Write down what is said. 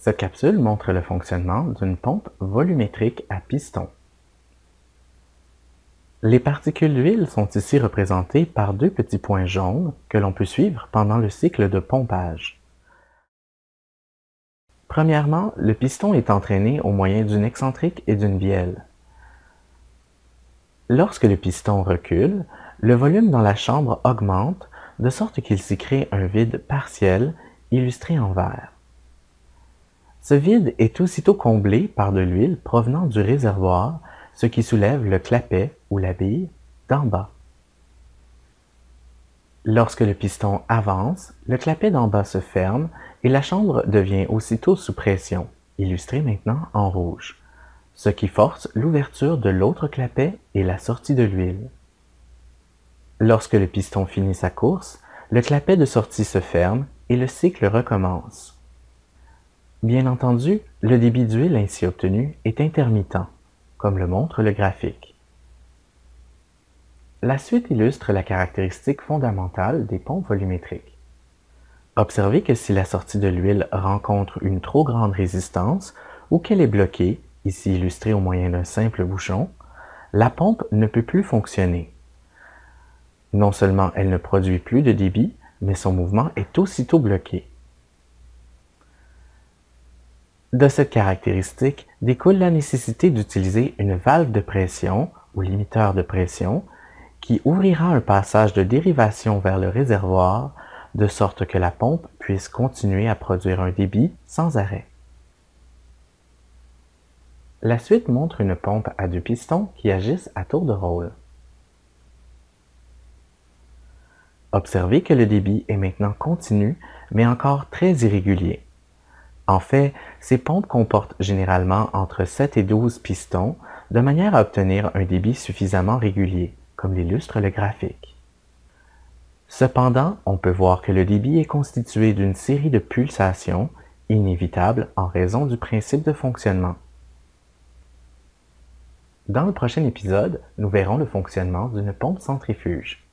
Cette capsule montre le fonctionnement d'une pompe volumétrique à piston. Les particules d'huile sont ici représentées par deux petits points jaunes que l'on peut suivre pendant le cycle de pompage. Premièrement, le piston est entraîné au moyen d'une excentrique et d'une bielle. Lorsque le piston recule, le volume dans la chambre augmente de sorte qu'il s'y crée un vide partiel illustré en vert. Ce vide est aussitôt comblé par de l'huile provenant du réservoir, ce qui soulève le clapet ou la bille d'en bas. Lorsque le piston avance, le clapet d'en bas se ferme et la chambre devient aussitôt sous pression, illustrée maintenant en rouge, ce qui force l'ouverture de l'autre clapet et la sortie de l'huile. Lorsque le piston finit sa course, le clapet de sortie se ferme et le cycle recommence. Bien entendu, le débit d'huile ainsi obtenu est intermittent, comme le montre le graphique. La suite illustre la caractéristique fondamentale des pompes volumétriques. Observez que si la sortie de l'huile rencontre une trop grande résistance ou qu'elle est bloquée, ici illustrée au moyen d'un simple bouchon, la pompe ne peut plus fonctionner. Non seulement elle ne produit plus de débit, mais son mouvement est aussitôt bloqué. De cette caractéristique découle la nécessité d'utiliser une valve de pression ou limiteur de pression qui ouvrira un passage de dérivation vers le réservoir de sorte que la pompe puisse continuer à produire un débit sans arrêt. La suite montre une pompe à deux pistons qui agissent à tour de rôle. Observez que le débit est maintenant continu, mais encore très irrégulier. En fait, ces pompes comportent généralement entre 7 et 12 pistons, de manière à obtenir un débit suffisamment régulier, comme l'illustre le graphique. Cependant, on peut voir que le débit est constitué d'une série de pulsations, inévitables en raison du principe de fonctionnement. Dans le prochain épisode, nous verrons le fonctionnement d'une pompe centrifuge.